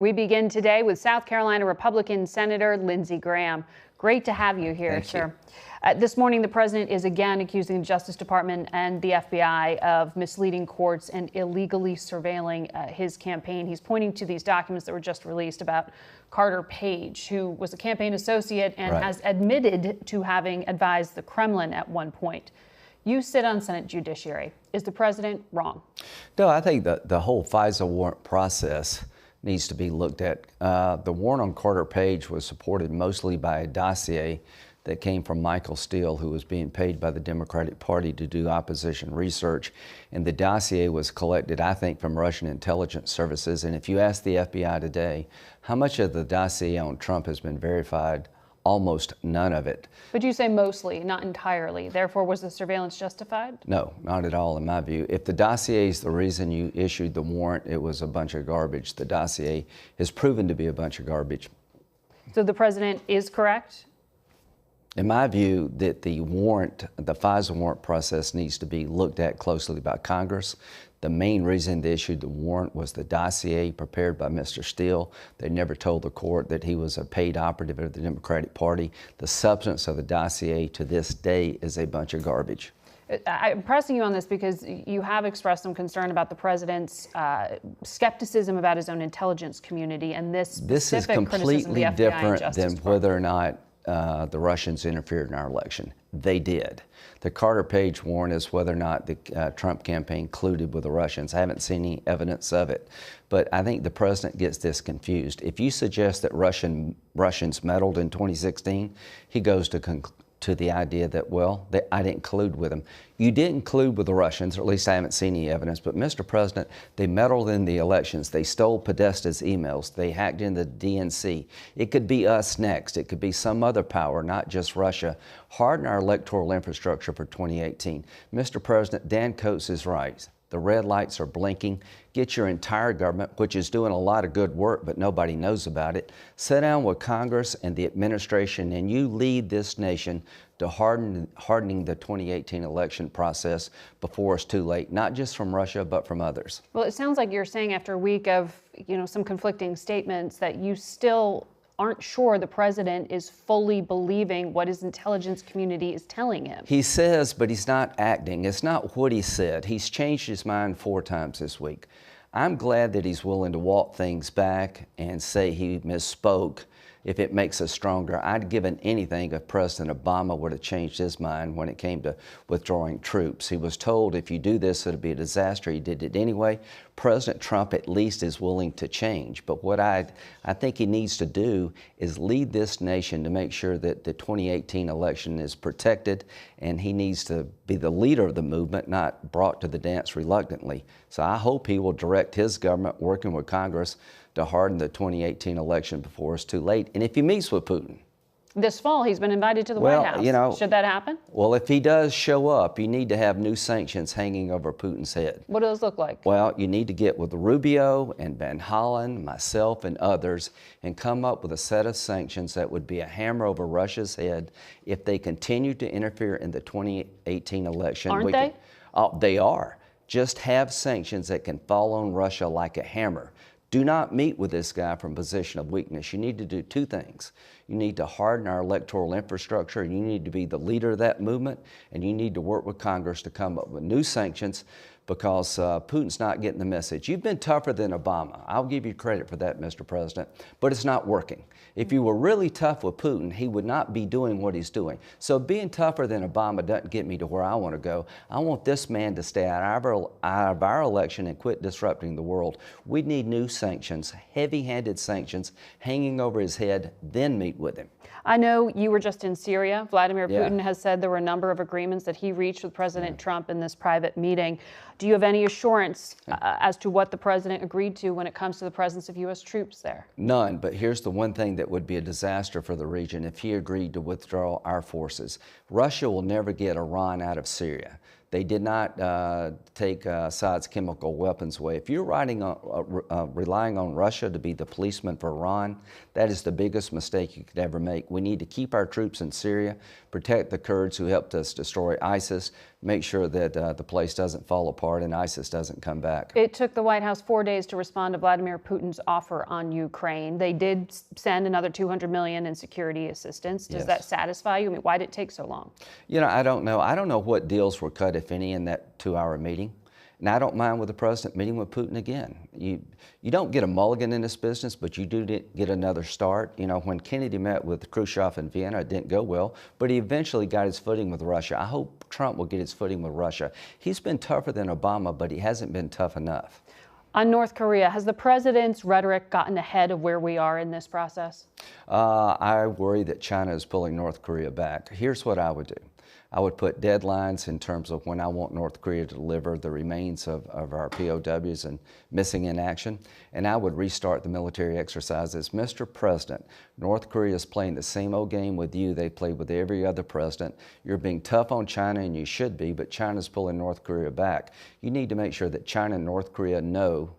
We begin today with South Carolina Republican Senator Lindsey Graham. Great to have you here, sir. This morning, the president is again accusing the Justice Department and the FBI of misleading courts and illegally surveilling his campaign. He's pointing to these documents that were just released about Carter Page, who was a campaign associate and has admitted to having advised the Kremlin at one point. You sit on Senate Judiciary. Is the president wrong? No, I think the whole FISA warrant process needs to be looked at. The warrant on Carter Page was supported mostly by a dossier that came from Michael Steele, who was being paid by the Democratic Party to do opposition research. And the dossier was collected, I think, from Russian intelligence services. And if you ask the FBI today, how much of the dossier on Trump has been verified? Almost none of it. But you say mostly, not entirely. Therefore, was the surveillance justified? No, not at all in my view. If the dossier is the reason you issued the warrant, it was a bunch of garbage. The dossier has proven to be a bunch of garbage. So the president is correct? In my view, that the warrant, the FISA warrant process needs to be looked at closely by Congress. The main reason they issued the warrant was the dossier prepared by Mr. Steele. They never told the court that he was a paid operative of the Democratic Party. The substance of the dossier to this day is a bunch of garbage. I'm pressing you on this because you have expressed some concern about the president's skepticism about his own intelligence community and this specific criticism of the FBI and Justice This is completely different than Department. whether or not the Russians interfered in our election. They did. The Carter Page warrant is whether or not the Trump campaign colluded with the Russians. I haven't seen any evidence of it. But I think the president gets this confused. If you suggest that Russians meddled in 2016, he goes to the idea that, well, I didn't collude with them. You didn't collude with the Russians, or at least I haven't seen any evidence, but Mr. President, they meddled in the elections. They stole Podesta's emails. They hacked into the DNC. It could be us next. It could be some other power, not just Russia. Harden our electoral infrastructure for 2018. Mr. President, Dan Coates is right. The red lights are blinking. Get your entire government, which is doing a lot of good work, but nobody knows about it. Sit down with Congress and the administration, and you lead this nation to hardening the 2018 election process before it's too late, not just from Russia, but from others. Well, it sounds like you're saying after a week of, some conflicting statements that you still aren't sure the president is fully believing what his intelligence community is telling him. He says, but he's not acting. It's not what he said. He's changed his mind 4 times this week. I'm glad that he's willing to walk things back and say he misspoke if it makes us stronger. I'd given anything if President Obama would have changed his mind when it came to withdrawing troops. He was told if you do this, it'll be a disaster. He did it anyway. President Trump at least is willing to change. But what I think he needs to do is lead this nation to make sure that the 2018 election is protected, and he needs to be the leader of the movement, not brought to the dance reluctantly. So I hope he will direct his government, working with Congress, to harden the 2018 election before it's too late. And if he meets with Putin. This fall, he's been invited to the White House. Should that happen? Well, if he does show up, you need to have new sanctions hanging over Putin's head. What do those look like? Well, you need to get with Rubio and Van Hollen, myself and others, and come up with a set of sanctions that would be a hammer over Russia's head if they continue to interfere in the 2018 election. Aren't they? They are. Just have sanctions that can fall on Russia like a hammer. Do not meet with this guy from a position of weakness. You need to do 2 things. You need to harden our electoral infrastructure, and you need to be the leader of that movement, and you need to work with Congress to come up with new sanctions because Putin's not getting the message. You've been tougher than Obama. I'll give you credit for that, Mr. President, but it's not working. If you were really tough with Putin, he would not be doing what he's doing. So being tougher than Obama doesn't get me to where I want to go. I want this man to stay out of our election and quit disrupting the world. We need new sanctions, heavy-handed sanctions, hanging over his head, then meet with him. I know you were just in Syria. Vladimir Putin has said there were a number of agreements that he reached with President Trump in this private meeting. Do you have any assurance as to what the president agreed to when it comes to the presence of U.S. troops there? None, but here's the one thing that would be a disaster for the region if he agreed to withdraw our forces. Russia will never get Iran out of Syria. They did not take Assad's chemical weapons away. If you're relying on Russia to be the policeman for Iran, that is the biggest mistake you could ever make. We need to keep our troops in Syria, protect the Kurds who helped us destroy ISIS, make sure that the place doesn't fall apart and ISIS doesn't come back. It took the White House 4 days to respond to Vladimir Putin's offer on Ukraine. They did send another $200 million in security assistance. Does that satisfy you? I mean, why did it take so long? You know, I don't know. I don't know what deals were cut, if any, in that 2-hour meeting. And I don't mind with the president meeting with Putin again. You don't get a mulligan in this business, but you do get another start. You know, when Kennedy met with Khrushchev in Vienna, it didn't go well, but he eventually got his footing with Russia. I hope Trump will get his footing with Russia. He's been tougher than Obama, but he hasn't been tough enough. On North Korea, has the president's rhetoric gotten ahead of where we are in this process? I worry that China is pulling North Korea back. Here's what I would do. I would put deadlines in terms of when I want North Korea to deliver the remains of our POWs and missing in action, and I would restart the military exercises. Mr. President, North Korea is playing the same old game with you they played with every other president. You're being tough on China, and you should be, but China's pulling North Korea back. You need to make sure that China and North Korea know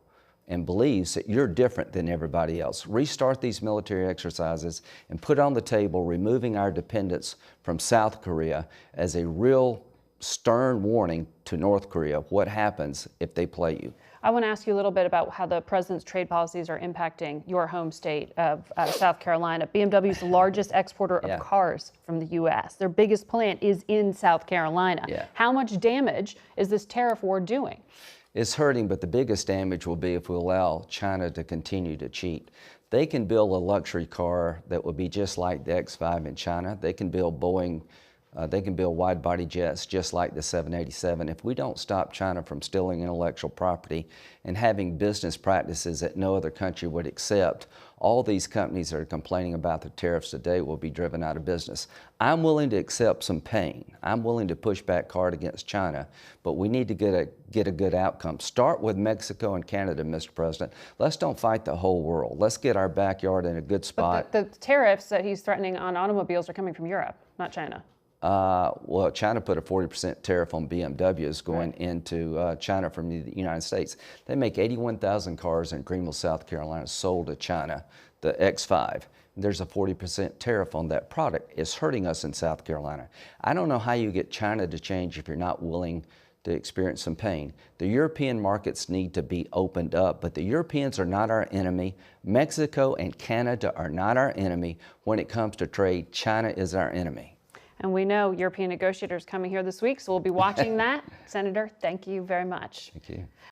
and believes that you're different than everybody else. Restart these military exercises and put on the table removing our dependence from South Korea as a real stern warning to North Korea what happens if they play you. I want to ask you a little bit about how the president's trade policies are impacting your home state of South Carolina. BMW is the largest exporter of cars from the U.S. Their biggest plant is in South Carolina. How much damage is this tariff war doing? It's hurting, but the biggest damage will be if we allow China to continue to cheat. They can build a luxury car that will be just like the X5 in China. They can build Boeing, they can build wide-body jets just like the 787. If we don't stop China from stealing intellectual property and having business practices that no other country would accept, all these companies that are complaining about the tariffs today will be driven out of business. I'm willing to accept some pain. I'm willing to push back hard against China, but we need to get a good outcome. Start with Mexico and Canada, Mr. President. Let's don't fight the whole world. Let's get our backyard in a good spot. But the tariffs that he's threatening on automobiles are coming from Europe, not China. Well, China put a 40% tariff on BMWs going into China from the United States. They make 81,000 cars in Greenville, South Carolina, sold to China, the X5. There's a 40% tariff on that product. It's hurting us in South Carolina. I don't know how you get China to change if you're not willing to experience some pain. The European markets need to be opened up, but the Europeans are not our enemy. Mexico and Canada are not our enemy. When it comes to trade, China is our enemy. And we know European negotiators coming here this week, so we'll be watching that. Senator, thank you very much. Thank you.